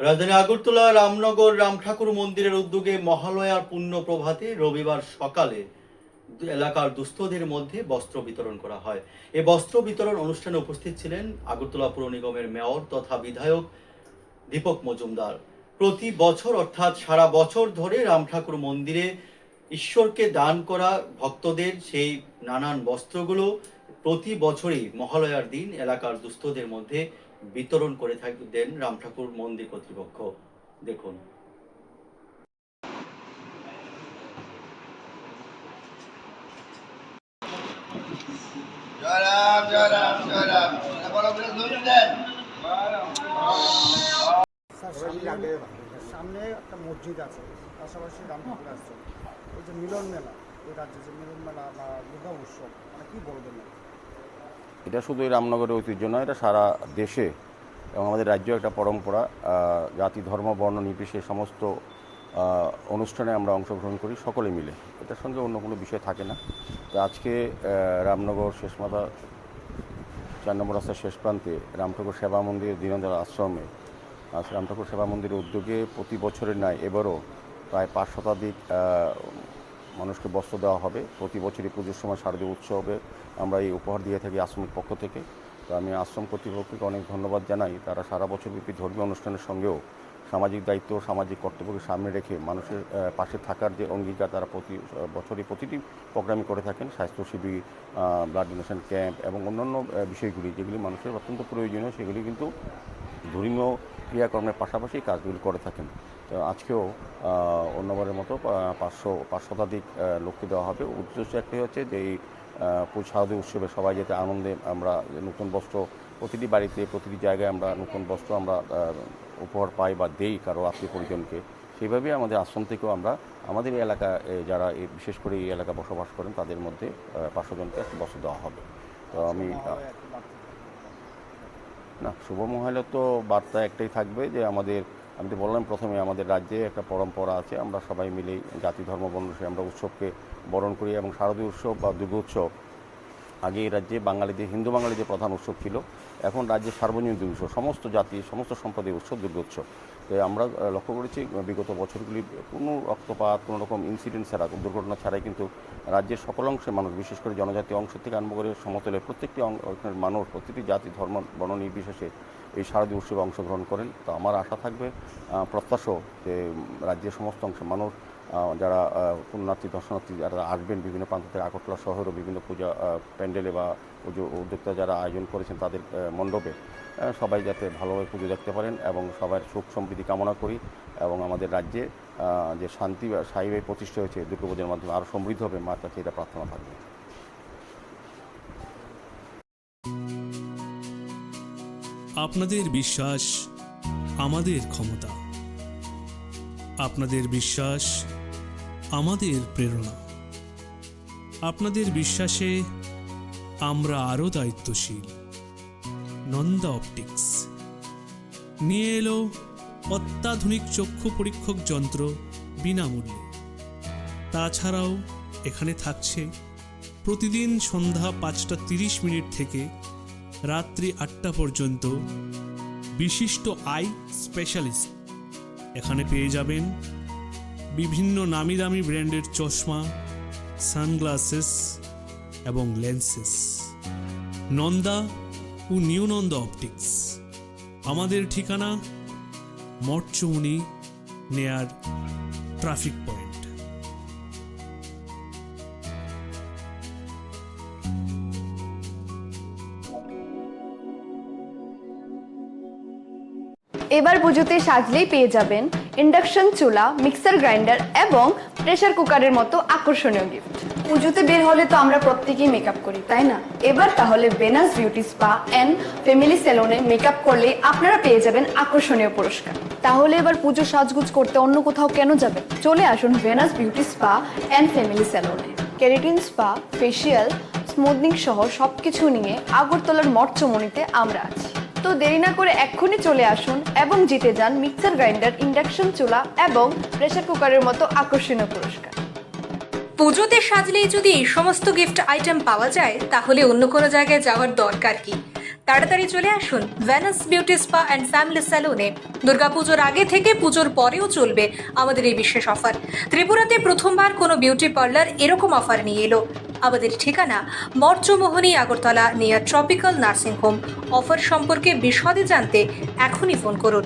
রাজধানী আগরতলা রামনগর রামঠাকুর মন্দিরের উদ্যোগে মহালয়ার পুণ্য প্রভাতে রবিবার সকালে এলাকার দুস্থদের মধ্যে বস্ত্র বিতরণ করা হয়। এই বস্ত্র বিতরণ অনুষ্ঠানে উপস্থিত ছিলেন আগরতলা পুর নিগমের মেয়র তথা বিধায়ক দীপক মজুমদার। প্রতি বছর অর্থাৎ সারা বছর ধরে রামঠাকুর মন্দিরে ঈশ্বরকে দান করা ভক্তদের সেই নানান বস্ত্রগুলো প্রতি বছরই মহালয়ার দিন এলাকার দুস্থদের মধ্যে বিতরণ করে থাকেন রামঠাকুর মন্দির কর্তৃপক্ষ। দেখুন। জয় রাম জয় রাম জয় রাম। বড় করে ধরে দেন। সামনে একটা মসজিদ আছে, পাশাপাশি রামঠাকুর আসছে। এই যে মিলন মেলা, এই রাজ্যে যে মিলন মেলা বা দুর্গা উৎসব, মানে কী বলবেন? এটা শুধু এই রামনগরের ঐতিহ্য নয়, এটা সারা দেশে এবং আমাদের রাজ্যেও একটা পরম্পরা। জাতি ধর্ম বর্ণ নির্বিশেষে সমস্ত অনুষ্ঠানে আমরা অংশগ্রহণ করি সকলে মিলে, এটার সঙ্গে অন্য কোনো বিষয় থাকে না। তো আজকে রামনগর শেষমাথা 4 নম্বর রাস্তার শেষ প্রান্তে রামঠাকুর সেবা মন্দির দীনদয়াল আশ্রমে রামঠাকুর সেবা মন্দিরের উদ্যোগে প্রতি বছরের ন্যায় এবারও প্রায় 5 শতাধিক মানুষকে বস্ত্র দেওয়া হবে। প্রতি বছরই পুজোর সময় শারদীয় উৎসবে আমরা এই উপহার দিয়ে থাকি আশ্রমের পক্ষ থেকে। তো আমি আশ্রম কর্তৃপক্ষকে অনেক ধন্যবাদ জানাই। তারা সারা বছরব্যাপী ধর্মীয় অনুষ্ঠানের সঙ্গেও সামাজিক দায়িত্ব সামাজিক কর্তব্যকে সামনে রেখে মানুষের পাশে থাকার যে অঙ্গীকার তারা প্রতি বছরই প্রতিটি প্রোগ্রামই করে থাকেন। স্বাস্থ্য শিবির, ব্লাড ডোনেশন ক্যাম্প এবং অন্যান্য বিষয়গুলি যেগুলি মানুষের অত্যন্ত প্রয়োজনীয় সেগুলি কিন্তু ধর্মীয় ক্রিয়াকর্মের পাশাপাশি কাজগুলি করে থাকেন। তো আজকেও অন্যবারের মতো 5 শতাধিক লোককে দেওয়া হবে। উদ্দেশ্য একটাই হচ্ছে যে এই শারদীয় উৎসবে সবাই যাতে আনন্দে আমরা নতুন বস্ত্র প্রতিটি বাড়িতে প্রতিটি জায়গায় আমরা নতুন বস্ত্র আমরা উপহার পাই বা দেই কারো আত্মীয় পরিজনকে। সেইভাবে আমাদের আশ্রম থেকেও আমরা আমাদের এই এলাকা যারা বিশেষ করে এই এলাকা বসবাস করেন তাদের মধ্যে 500 জনকে একটা বস্ত্র দেওয়া হবে। তো আমি না, শুভ মহালয়া তো বার্তা একটাই থাকবে যে আমি তো বললাম প্রথমে আমাদের রাজ্যে একটা পরম্পরা আছে, আমরা সবাই মিলেই জাতি ধর্ম বর্ণে আমরা উৎসবকে বরণ করি এবং শারদীয় উৎসব বা দুর্গা উৎসব আগে এই রাজ্যে বাঙালিদের হিন্দু বাঙালিদের প্রধান উৎসব ছিল, এখন রাজ্যের সার্বজনীন উৎসব সমস্ত জাতি সমস্ত সম্প্রদায়ের উৎসব দুর্গা উৎসব। তো আমরা লক্ষ্য করেছি বিগত বছরগুলি কোনো রক্তপাত কোনো রকম ইনসিডেন্ট ছাড়া দুর্ঘটনা ছাড়াই কিন্তু রাজ্যের সকল অংশের মানুষ বিশেষ করে জনজাতি অংশ থেকে আরম্ভ করে সমতলের প্রত্যেকটি মানুষ প্রতিটি জাতি ধর্ম বর্ণ নির্বিশেষে এই শারদীয় উৎসবে অংশগ্রহণ করেন। তো আমার আশা থাকবে প্রত্যাশা যে রাজ্যের সমস্ত অংশের মানুষ যারা পুণ্যার্থী দর্শনার্থী যারা আসবেন বিভিন্ন প্রান্ত থেকে আগরতলা শহরেও বিভিন্ন পূজা প্যান্ডেলে বা পুজো উদ্যোক্তা যারা আয়োজন করেছেন তাদের মণ্ডপে সবাই যাতে ভালোভাবে পুজো দেখতে পারেন এবং সবার সুখ সমৃদ্ধি কামনা করি এবং আমাদের রাজ্যে যে শান্তি স্থায়ীভাবে প্রতিষ্ঠা হয়েছে দুর্গাপূজার মাধ্যমে আরও সমৃদ্ধ হবে মার কাছে এটা প্রার্থনা থাকবে। আপনাদের বিশ্বাস আমাদের ক্ষমতা, আপনাদের বিশ্বাস আমাদের প্রেরণা, আপনাদের বিশ্বাসে আমরা আরও দায়িত্বশীল। নন্দা অপটিক্স নিয়ে এলো অত্যাধুনিক চক্ষু পরীক্ষক যন্ত্র বিনামূল্যে। তাছাড়াও এখানে থাকছে প্রতিদিন সন্ধ্যা 5:30 থেকে রাত্রি 8টা পর্যন্ত বিশিষ্ট আই স্পেশালিস্ট। এখানে পেয়ে যাবেন বিভিন্ন নামি দামি ব্র্যান্ডের চশমা, সানগ্লাসেস এবং লেন্সেস। নন্দা ও নিউ নন্দা অপটিক্স। আমাদের ঠিকানা মঠচৌনি নেয়ার ট্রাফিক পয়েন্ট। এবার পুজোতে সাজলেই পেয়ে যাবেন ইন্ডাকশন চুলা, মিক্সার গ্রাইন্ডার এবং প্রেসার কুকারের মতো আকর্ষণীয় গিফট। পুজোতে বের হলে তো আমরা প্রত্যেকেই মেকআপ করি, তাই না? এবার তাহলে Venus beauty spa and family সেলুনে মেকআপ করলে আপনারা পেয়ে যাবেন আকর্ষণীয় পুরস্কার। তাহলে এবার পুজো সাজগুজ করতে অন্য কোথাও কেন যাবেন? চলে আসুন Venus beauty spa and family সেলুনে। কেরাটিন স্পা, ফেসিয়াল, স্মুথনিং সহ সবকিছু নিয়ে আগরতলার মঠচৌমুনিতে আমরা আছি। তো দেরি না করে এক্ষুনি চলে আসুন এবং জিতে যান মিক্সার গ্রাইন্ডার, ইন্ডাকশন চুলা এবং প্রেসার কুকারের মতো আকর্ষণীয় পুরস্কার। পুজোতে সাজলেই যদি এই সমস্ত গিফট আইটেম পাওয়া যায় তাহলে অন্য কোনো জায়গায় যাওয়ার দরকার কি? তাড়াতাড়ি চলে আসুন Venus beauty spa and family স্যালুনে। দুর্গাপুজোর আগে থেকে পুজোর পরেও চলবে আমাদের এই বিশেষ অফার। ত্রিপুরাতে প্রথমবার কোনো বিউটি পার্লার এরকম অফার নিয়ে এলো। আমাদের ঠিকানা মর্চমোহনী, Agartala, near tropical nursing home. Offer সম্পর্কে বিশদে জানতে এখনই ফোন করুন